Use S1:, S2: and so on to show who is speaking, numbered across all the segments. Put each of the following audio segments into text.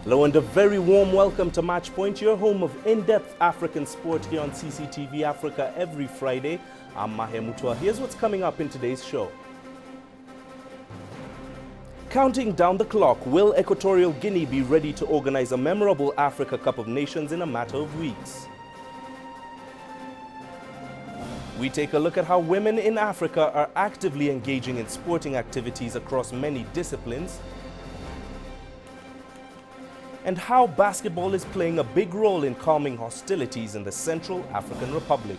S1: Hello and a very warm welcome to Match Point, your home of in-depth African sport here on CCTV Africa every Friday. I'm Mahe Mutua. Here's what's coming up in today's show. Counting down the clock, will Equatorial Guinea be ready to organize a memorable Africa Cup of Nations in a matter of weeks? We take a look at how women in Africa are actively engaging in sporting activities across many disciplines, and how basketball is playing a big role in calming hostilities in the Central African Republic.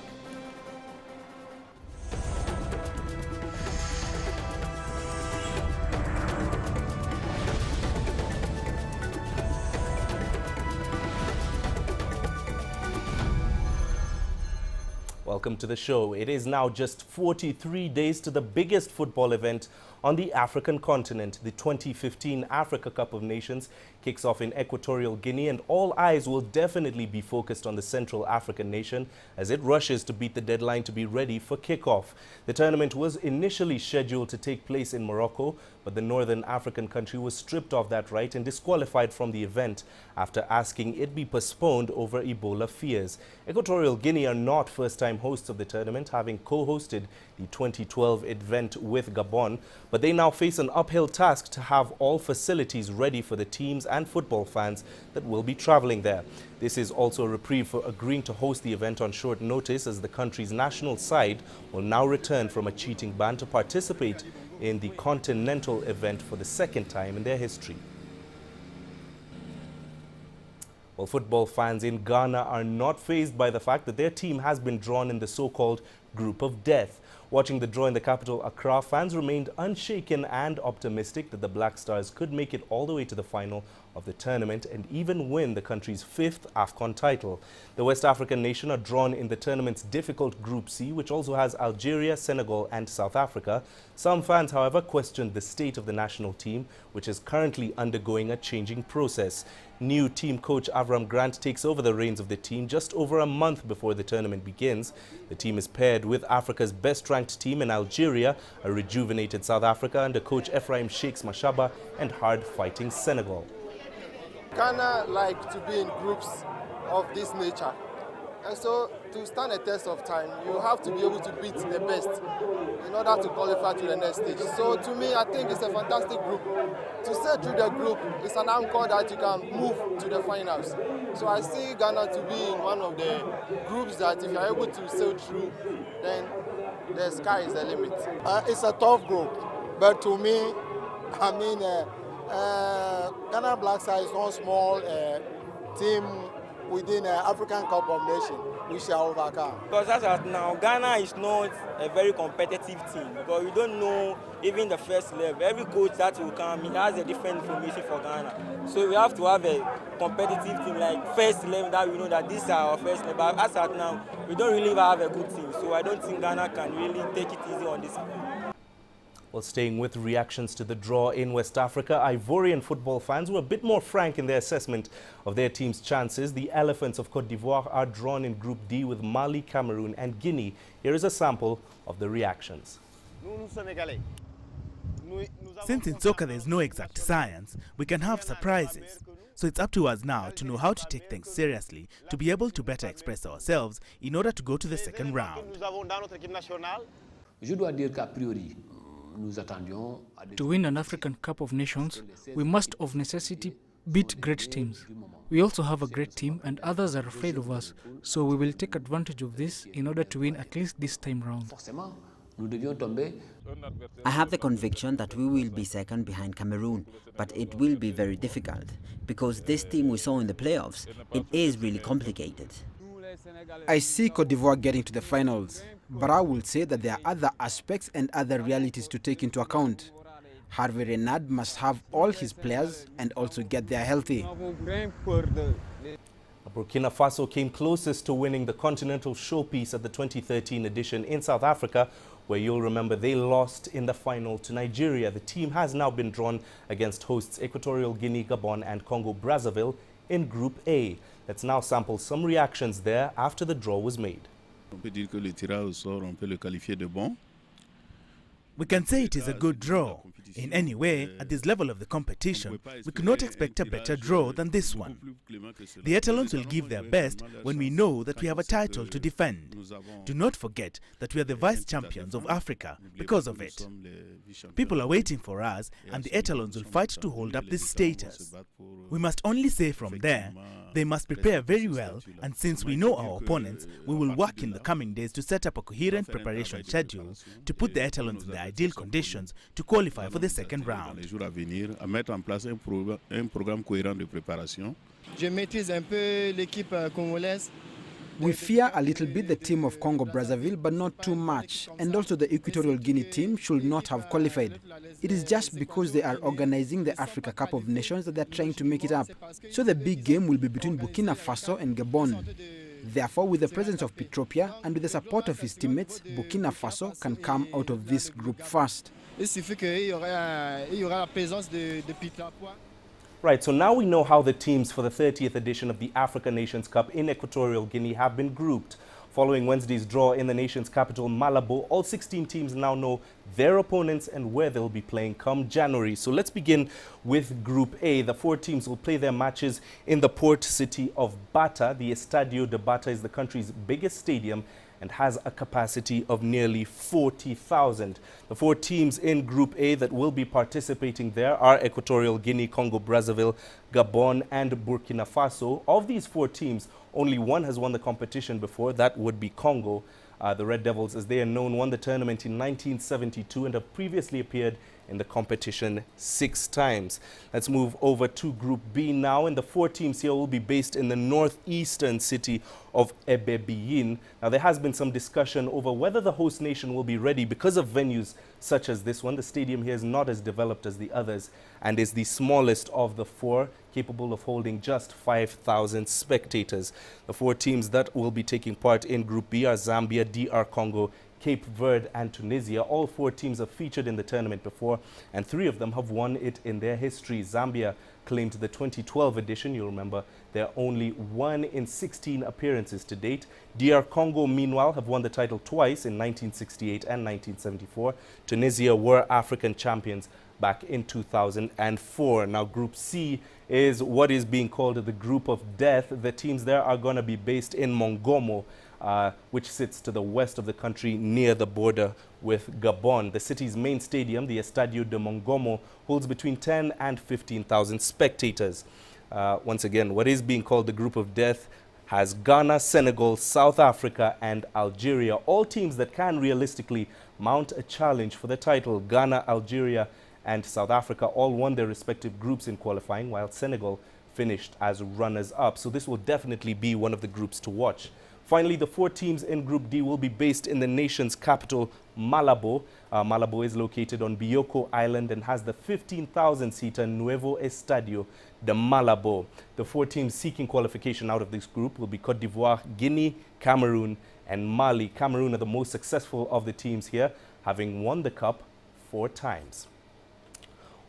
S1: Welcome to the show. It is now just 43 days to the biggest football event on the African continent. The 2015 Africa Cup of Nations kicks off in Equatorial Guinea, and all eyes will definitely be focused on the Central African nation as it rushes to beat the deadline to be ready for kickoff. The tournament was initially scheduled to take place in Morocco, but the Northern African country was stripped of that right and disqualified from the event after asking it be postponed over Ebola fears. Equatorial Guinea are not first-time hosts of the tournament, having co-hosted the 2012 event with Gabon, but they now face an uphill task to have all facilities ready for the teams and football fans that will be traveling there. This is also a reprieve for agreeing to host the event on short notice, as the country's national side will now return from a cheating ban to participate in the continental event for the second time in their history. Well, football fans in Ghana are not fazed by the fact that their team has been drawn in the so-called group of death. Watching the draw in the capital, Accra, fans remained unshaken and optimistic that the Black Stars could make it all the way to the final of the tournament and even win the country's 5th AFCON title. The West African nation are drawn in the tournament's difficult Group C, which also has Algeria, Senegal and South Africa. Some fans, however, questioned the state of the national team, which is currently undergoing a changing process. New team coach Avram Grant takes over the reins of the team just over a month before the tournament begins. The team is paired with Africa's best-ranked team in Algeria, a rejuvenated South Africa under coach Ephraim Shakes Mashaba, and hard-fighting Senegal.
S2: Ghana like to be in groups of this nature. And so, to stand a test of time, you have to be able to beat the best in order to qualify to the next stage. So, to me, I think it's a fantastic group. To sail through the group is an anchor that you can move to the finals. So, I see Ghana to be in one of the groups that if you're able to sail through, then the sky is the limit.
S3: It's a tough group, but to me, I mean, Ghana Black Stars is one small team within the African Cup of Nations. We shall overcome.
S4: Because as of now, Ghana is not a very competitive team because we don't know even the first level. Every coach that will come, he has a different information for Ghana. So we have to have a competitive team like first 11 that we know that these are our first level. But as of now, we don't really have a good team. So I don't think Ghana can really take it easy on this.
S1: Well, staying with reactions to the draw in West Africa, Ivorian football fans were a bit more frank in their assessment of their team's chances. The Elephants of Cote d'Ivoire are drawn in Group D with Mali, Cameroon and Guinea. Here is a sample of the reactions.
S5: Since in soccer there's no exact science, we can have surprises. So it's up to us now to know how to take things seriously, to be able to better express ourselves in order to go to the second round.
S6: Je dois dire qu'a priori,
S7: to win an African Cup of Nations, we must of necessity beat great teams. We also have a great team and others are afraid of us, so we will take advantage of this in order to win at least this time round.
S8: I have the conviction that we will be second behind Cameroon, but it will be very difficult because this team we saw in the playoffs, it is really complicated.
S9: I see Cote d'Ivoire getting to the finals, but I will say that there are other aspects and other realities to take into account. Hervé Renard must have all his players and also get there healthy.
S1: Burkina Faso came closest to winning the Continental Showpiece at the 2013 edition in South Africa, where you'll remember they lost in the final to Nigeria. The team has now been drawn against hosts Equatorial Guinea, Gabon and Congo-Brazzaville in Group A. Let's now sample some reactions there after the draw was made.
S10: On peut dire que le tirage au sort, on peut le qualifier de bon.
S5: We can say it is a good draw. In any way, at this level of the competition, we could not expect a better draw than this one. The Etalons will give their best when we know that we have a title to defend. Do not forget that we are the vice champions of Africa because of it. People are waiting for us, and the Etalons will fight to hold up this status. We must only say from there, they must prepare very well, and since we know our opponents, we will work in the coming days to set up a coherent preparation schedule to put the Etalons in the ideal conditions to qualify for the second round.
S9: We fear a little bit the team of Congo-Brazzaville, but not too much. And also the Equatorial Guinea team should not have qualified. It is just because they are organizing the Africa Cup of Nations that they are trying to make it up. So the big game will be between Burkina Faso and Gabon. Therefore, with the presence of Petropia and with the support of his teammates, Burkina Faso can come out of this group first.
S1: Right, so now we know how the teams for the 30th edition of the Africa Nations Cup in Equatorial Guinea have been grouped. Following Wednesday's draw in the nation's capital, Malabo, all 16 teams now know their opponents and where they'll be playing come January. So let's begin with Group A. The 4 teams will play their matches in the port city of Bata. The Estadio de Bata is the country's biggest stadium and has a capacity of nearly 40,000. The 4 teams in Group A that will be participating there are Equatorial Guinea, Congo-Brazzaville, Gabon and Burkina Faso. Of these 4 teams, only one has won the competition before. That would be Congo. The Red Devils, as they are known, won the tournament in 1972 and have previously appeared in the competition 6 times. Let's move over to Group B now, and the 4 teams here will be based in the northeastern city of Ebebiyín. Now, there has been some discussion over whether the host nation will be ready because of venues such as this one. The stadium here is not as developed as the others and is the smallest of the 4, capable of holding just 5,000 spectators. The 4 teams that will be taking part in Group B are Zambia, DR Congo, Cape Verde and Tunisia. All 4 teams have featured in the tournament before, and 3 of them have won it in their history. Zambia claimed the 2012 edition. You'll remember they're only 1 in 16 appearances to date. DR Congo, meanwhile, have won the title twice in 1968 and 1974. Tunisia were African champions back in 2004. Now, Group C is what is being called the Group of Death. The teams there are going to be based in Mongomo, which sits to the west of the country near the border with Gabon. The city's main stadium, the Estadio de Mongomo, holds between 10 and 15,000 spectators. Once again, what is being called the Group of Death has Ghana, Senegal, South Africa and Algeria, all teams that can realistically mount a challenge for the title. Ghana, Algeria and South Africa all won their respective groups in qualifying, while Senegal finished as runners-up. So this will definitely be one of the groups to watch. Finally, the 4 teams in Group D will be based in the nation's capital, Malabo. Malabo is located on Bioko Island and has the 15,000-seater Nuevo Estadio de Malabo. The 4 teams seeking qualification out of this group will be Côte d'Ivoire, Guinea, Cameroon and Mali. Cameroon are the most successful of the teams here, having won the cup 4 times.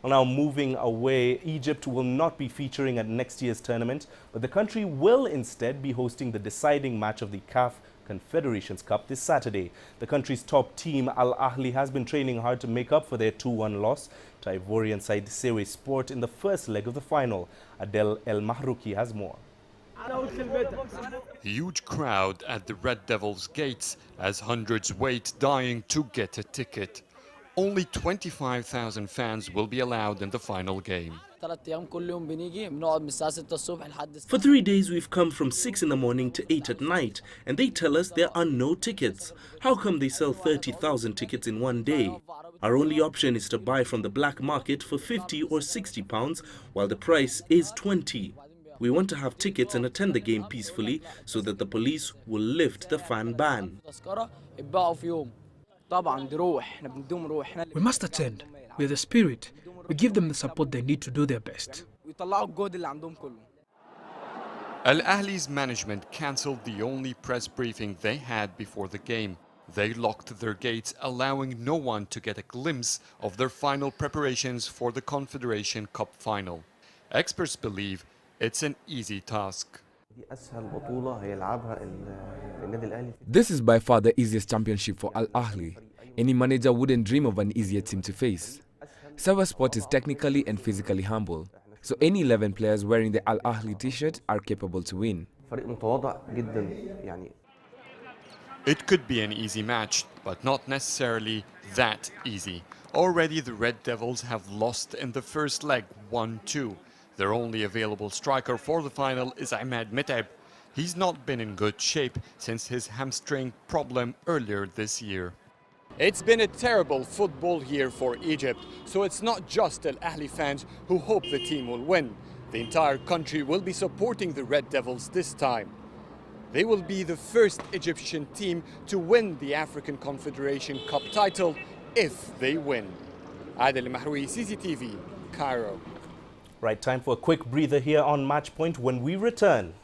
S1: Well, now moving away, Egypt will not be featuring at next year's tournament, but the country will instead be hosting the deciding match of the CAF Confederations Cup this Saturday. The country's top team, Al Ahly, has been training hard to make up for their 2-1 loss to Ivorian side Sewe Sport in the first leg of the final. Adel El Mahrouki has more.
S10: Huge crowd at the Red Devils' gates as hundreds wait, dying to get a ticket. Only 25,000 fans will be allowed in the final game.
S1: For 3 days, we've come from 6 in the morning to 8 at night, and they tell us there are no tickets. How come they sell 30,000 tickets in one day? Our only option is to buy from the black market for 50 or 60 pounds, while the price is 20. We want to have tickets and attend the game peacefully so that the police will lift the fan ban.
S7: We must attend. With the spirit, we give them the support they need to do their best.
S10: Al Ahly's management cancelled the only press briefing they had before the game. They locked their gates, allowing no one to get a glimpse of their final preparations for the Confederation Cup final. Experts believe it's an easy task.
S11: This is by far the easiest championship for Al Ahly. Any manager wouldn't dream of an easier team to face. SawaSport is technically and physically humble, so any 11 players wearing the Al Ahly t-shirt are capable to win.
S10: It could be an easy match, but not necessarily that easy. Already the Red Devils have lost in the first leg 1-2. Their only available striker for the final is Ahmed Meteb. He's not been in good shape since his hamstring problem earlier this year. It's been a terrible football year for Egypt, so it's not just Al Ahly fans who hope the team will win. The entire country will be supporting the Red Devils this time. They will be the first Egyptian team to win the African Confederation Cup title if they win. Adel Mahroui, CCTV, Cairo.
S1: Right, time for a quick breather here on Match Point. When we return,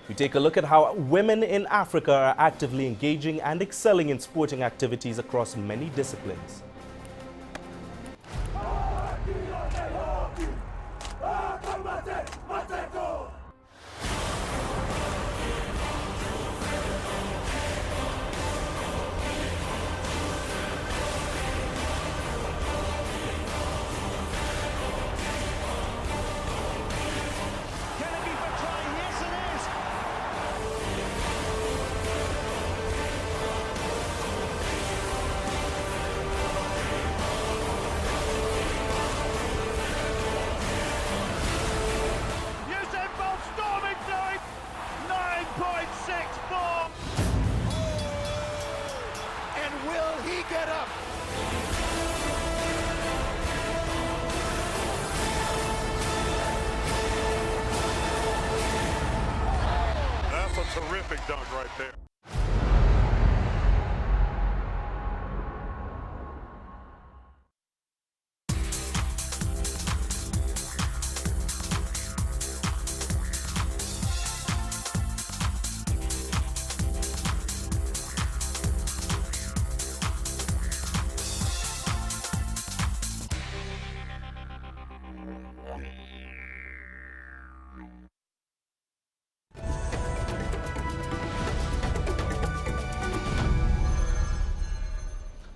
S1: we take a look at how women in Africa are actively engaging and excelling in sporting activities across many disciplines.
S12: Terrific dunk right there.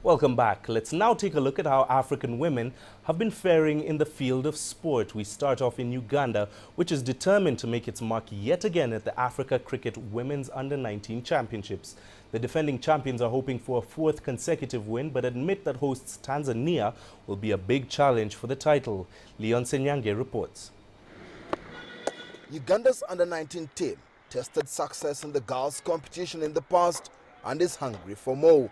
S1: Welcome back. Let's now take a look at how African women have been faring in the field of sport. We start off in Uganda, which is determined to make its mark yet again at the Africa Cricket Women's Under-19 Championships. The defending champions are hoping for a fourth consecutive win, but admit that hosts Tanzania will be a big challenge for the title. Leon Senyange reports.
S13: Uganda's Under-19 team tested success in the girls' competition in the past and is hungry for more.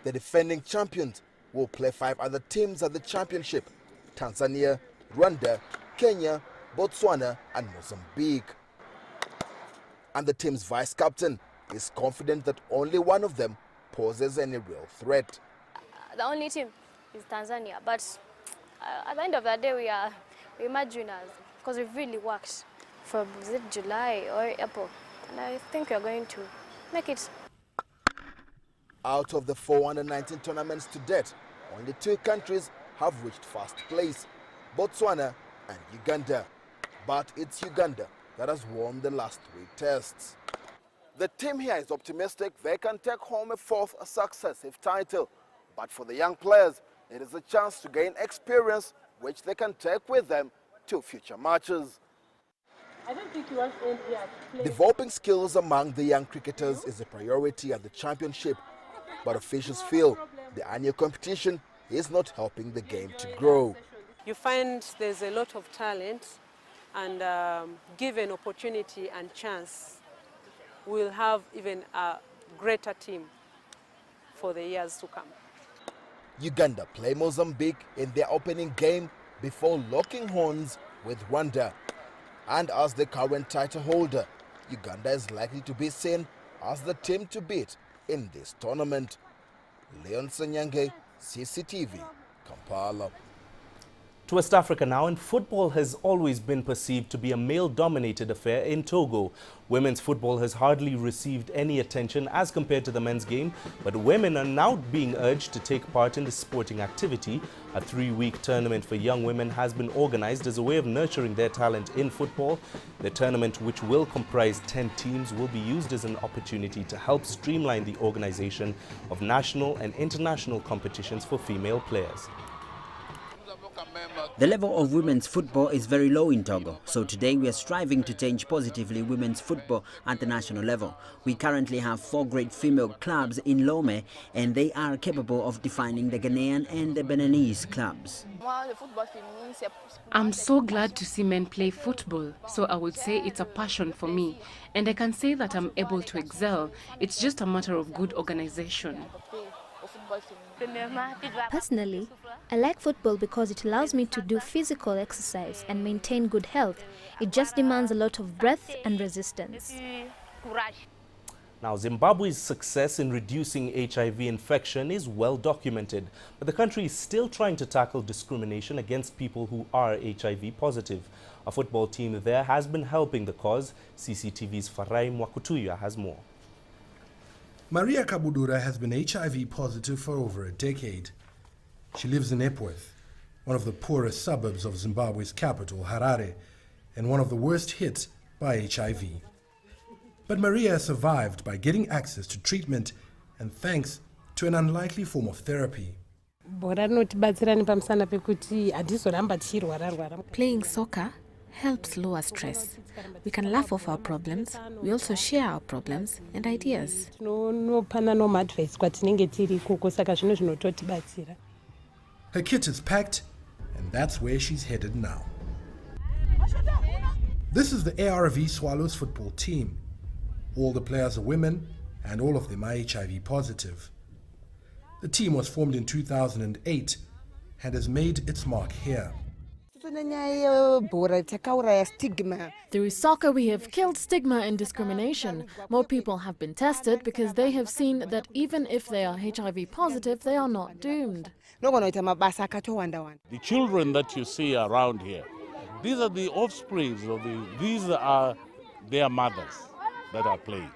S13: The defending champions will play 5 other teams at the championship: Tanzania, Rwanda, Kenya, Botswana and Mozambique. And the team's vice-captain is confident that only one of them poses any real threat.
S14: The only team is Tanzania, but at the end of the day we emerge winners because we've really worked from July or April, and I think we're going to make it.
S13: Out of the 4 Under-19 tournaments to date, only 2 countries have reached first place: Botswana and Uganda. But it's Uganda that has won the last 3 tests. The team here is optimistic they can take home a 4th successive title. But for the young players, it is a chance to gain experience which they can take with them to future matches.
S15: I don't think you want to end here.
S13: Developing skills among the young cricketers is a priority at the championship. But officials feel the annual competition is not helping the game to grow.
S15: You find there's a lot of talent, and given opportunity and chance, we'll have even a greater team for the years to come.
S13: Uganda play Mozambique in their opening game before locking horns with Rwanda. And as the current title holder, Uganda is likely to be seen as the team to beat in this tournament. Leon Senyange, CCTV, Kampala.
S1: To West Africa now, and football has always been perceived to be a male-dominated affair in Togo. Women's football has hardly received any attention as compared to the men's game, but women are now being urged to take part in the sporting activity. A 3-week tournament for young women has been organized as a way of nurturing their talent in football. The tournament, which will comprise 10 teams, will be used as an opportunity to help streamline the organization of national and international competitions for female players.
S8: The level of women's football is very low in Togo, so today we are striving to change positively women's football at the national level. We currently have 4 great female clubs in Lome, and they are capable of defining the Ghanaian and the Beninese clubs.
S12: I'm so glad to see men play football, so I would say it's a passion for me, and I can say that I'm able to excel. It's just a matter of good organization.
S16: Personally, I like football because it allows me to do physical exercise and maintain good health. It just demands a lot of breath and resistance.
S1: Now, Zimbabwe's success in reducing HIV infection is well documented, but the country is still trying to tackle discrimination against people who are HIV positive. A football team there has been helping the cause. CCTV's Farai Mwakutuya has more.
S17: Maria Kabudura has been HIV positive for over a decade. She lives in Epworth, one of the poorest suburbs of Zimbabwe's capital, Harare, and one of the worst hit by HIV. But Maria survived by getting access to treatment and thanks to an unlikely form of therapy.
S18: Playing soccer helps lower stress. We can laugh off our problems. We also share our problems and ideas.
S17: Her kit is packed, and that's where she's headed now. This is the ARV Swallows football team. All the players are women, and all of them are HIV positive. The team was formed in 2008 and has made its mark here.
S19: Through soccer, we have killed stigma and discrimination. More people have been tested because they have seen that even if they are HIV positive, they are not doomed.
S20: The children that you see around here, these are the offspring these are their mothers that are playing.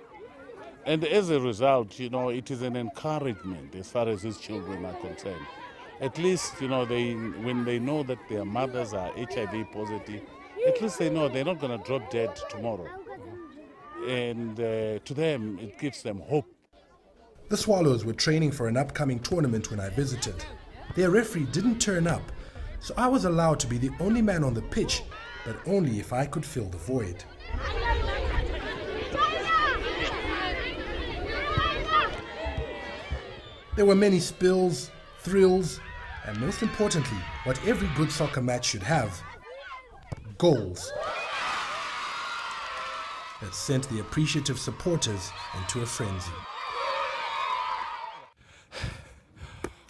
S20: And as a result, it is an encouragement as far as these children are concerned. At least, when they know that their mothers are HIV positive, at least they know they're not going to drop dead tomorrow. And to them, it gives them hope.
S17: The Swallows were training for an upcoming tournament when I visited. Their referee didn't turn up, so I was allowed to be the only man on the pitch, but only if I could fill the void. There were many spills, thrills, and most importantly, what every good soccer match should have: goals that sent the appreciative supporters into a frenzy.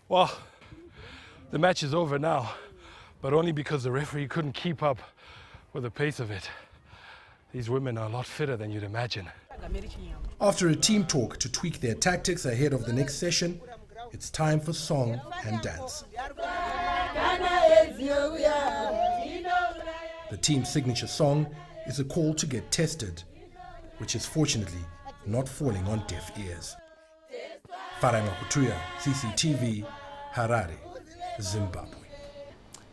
S21: Well, the match is over now, but only because the referee couldn't keep up with the pace of it. These women are a lot fitter than you'd imagine.
S17: After a team talk to tweak their tactics ahead of the next session, it's time for song and dance. The team's signature song is a call to get tested, which is fortunately not falling on deaf ears. Farai Mwakutuya, CCTV, Harare, Zimbabwe.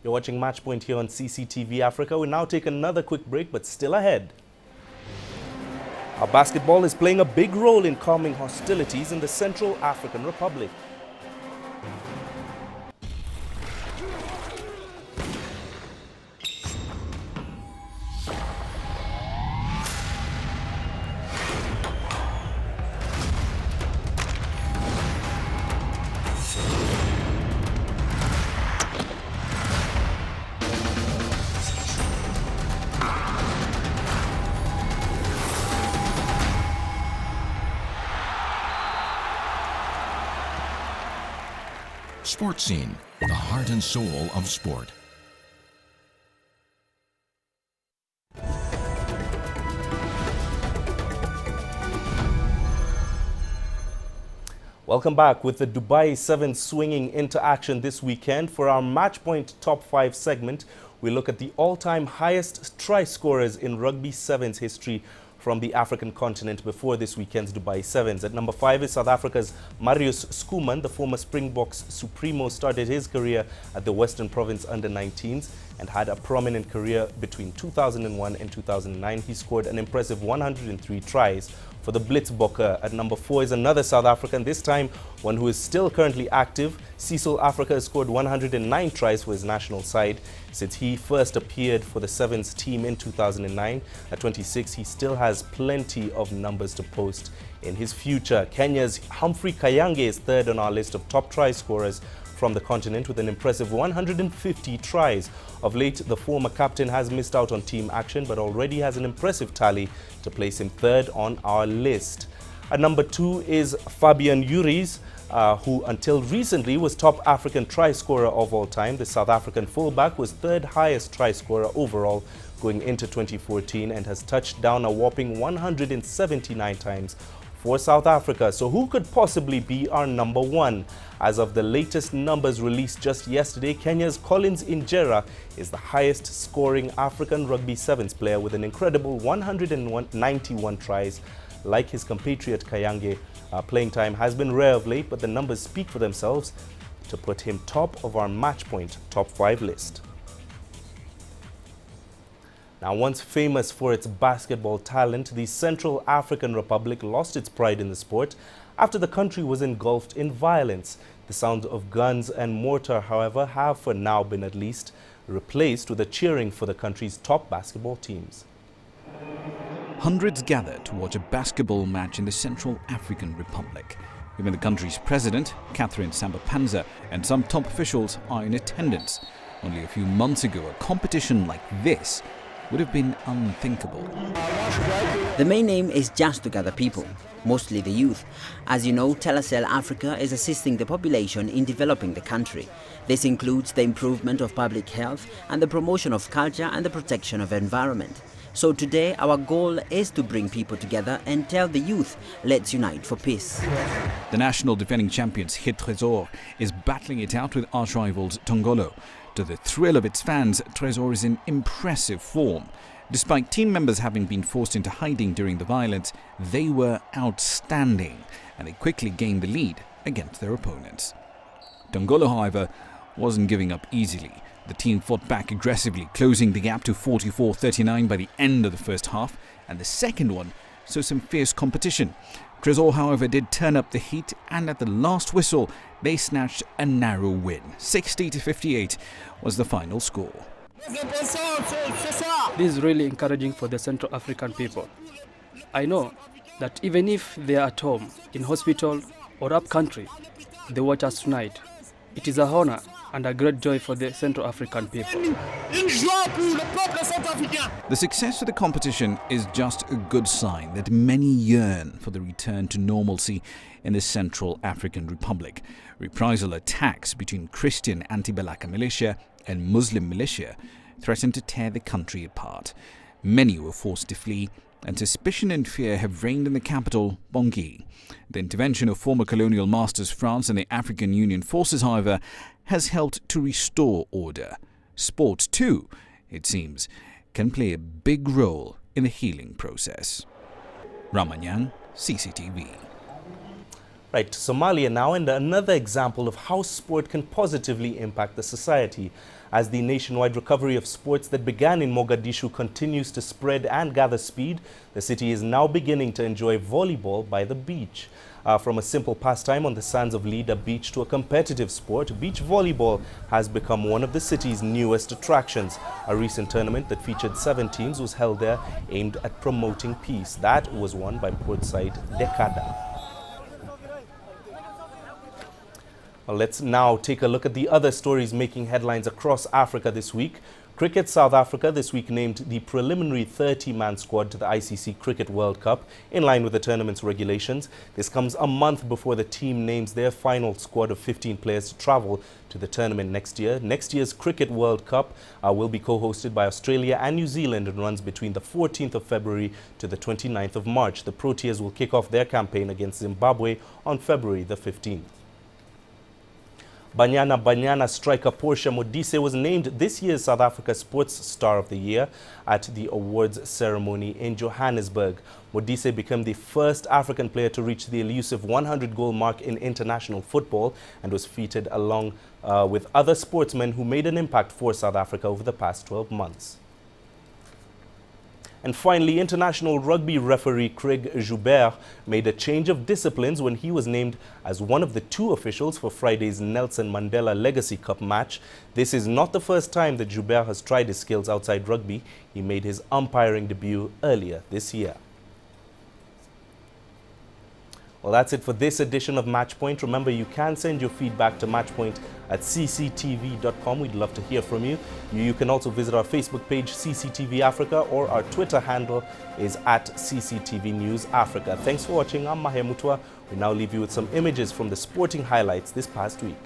S1: You're watching Matchpoint here on CCTV Africa. We'll now take another quick break, but still ahead. Our basketball is playing a big role in calming hostilities in the Central African Republic.
S22: Sports Scene, the heart and soul of sport.
S1: Welcome back with the Dubai Sevens swinging into action this weekend. For our Matchpoint Top 5 segment, we look at the all-time highest try scorers in Rugby Sevens history from the African continent before this weekend's Dubai Sevens. At number 5 is South Africa's Marius Schoeman. The former Springboks Supremo started his career at the Western Province Under-19s and had a prominent career between 2001 and 2009. He scored an impressive 103 tries for the Blitzbokke. At number 4 is another South African, this time one who is still currently active. Cecil Africa has scored 109 tries for his national side since he first appeared for the Sevens team in 2009. At 26, he still has plenty of numbers to post in his future. Kenya's Humphrey Kayange is third on our list of top try scorers from the continent with an impressive 150 tries. Of late, the former captain has missed out on team action but already has an impressive tally to place him third on our list. At number 2 is Fabian Uriz, who until recently was top African try scorer of all time. The South African fullback was third highest try scorer overall going into 2014 and has touched down a whopping 179 times for South Africa. So who could possibly be our number 1? As of the latest numbers released just yesterday, Kenya's Collins Injera is the highest scoring African Rugby Sevens player with an incredible 191 tries. Like his compatriot Kayange, playing time has been rare of late, but the numbers speak for themselves to put him top of our Matchpoint Top 5 list. Now, once famous for its basketball talent, the Central African Republic lost its pride in the sport after the country was engulfed in violence. The sound of guns and mortar, however, have for now been at least replaced with a cheering for the country's top basketball teams.
S2: Hundreds gathered to watch a basketball match in the Central African Republic. Even the country's president, Catherine Samba-Panza, and some top officials are in attendance. Only a few months ago, a competition like this would have been unthinkable.
S8: The main aim is just to gather people, mostly the youth. As you know, Telecel Africa is assisting the population in developing the country. This includes the improvement of public health and the promotion of culture and the protection of environment. So today, our goal is to bring people together and tell the youth, let's unite for peace.
S2: The national defending champions Hit Tresor is battling it out with arch rivals Tongolo. To the thrill of its fans, Tresor is in impressive form. Despite team members having been forced into hiding during the violence, they were outstanding and they quickly gained the lead against their opponents. Tongolo, however, wasn't giving up easily. The team fought back aggressively, closing the gap to 44-39 by the end of the first half, and the second one saw some fierce competition. Tresor, however, did turn up the heat, and at the last whistle, they snatched a narrow win. 60-58 was the final score.
S3: This is really encouraging for the Central African people. I know that even if they are at home, in hospital, or up country, they watch us tonight. It is a honor and a great joy for the Central African people.
S2: The success of the competition is just a good sign that many yearn for the return to normalcy in the Central African Republic. Reprisal attacks between Christian anti-Balaka militia and Muslim militia threaten to tear the country apart. Many were forced to flee, and suspicion and fear have reigned in the capital, Bangui. The intervention of former colonial masters France and the African Union forces, however, has helped to restore order. Sport, too, it seems, can play a big role in the healing process. Ramanyang, CCTV.
S1: Right, Somalia now, and another example of how sport can positively impact the society. As the nationwide recovery of sports that began in Mogadishu continues to spread and gather speed, the city is now beginning to enjoy volleyball by the beach. From a simple pastime on the sands of Lida Beach to a competitive sport, beach volleyball has become one of the city's newest attractions. A recent tournament that featured 7 teams was held there, aimed at promoting peace. That was won by Portside Dekada. Well, let's now take a look at the other stories making headlines across Africa this week. Cricket South Africa this week named the preliminary 30-man squad to the ICC Cricket World Cup in line with the tournament's regulations. This comes a month before the team names their final squad of 15 players to travel to the tournament next year. Next year's Cricket World Cup will be co-hosted by Australia and New Zealand and runs between the 14th of February to the 29th of March. The Proteas will kick off their campaign against Zimbabwe on February the 15th. Banyana striker Portia Modise was named this year's South Africa Sports Star of the Year at the awards ceremony in Johannesburg. Modise became the first African player to reach the elusive 100-goal mark in international football and was featured along with other sportsmen who made an impact for South Africa over the past 12 months. And finally, international rugby referee Craig Joubert made a change of disciplines when he was named as one of the 2 officials for Friday's Nelson Mandela Legacy Cup match. This is not the first time that Joubert has tried his skills outside rugby. He made his umpiring debut earlier this year. Well, that's it for this edition of Matchpoint. Remember, you can send your feedback to matchpoint@cctv.com. We'd love to hear from you. You can also visit our Facebook page, CCTV Africa, or our Twitter handle is @CCTV News Africa. Thanks for watching. I'm Mahe Mutwa. We now leave you with some images from the sporting highlights this past week.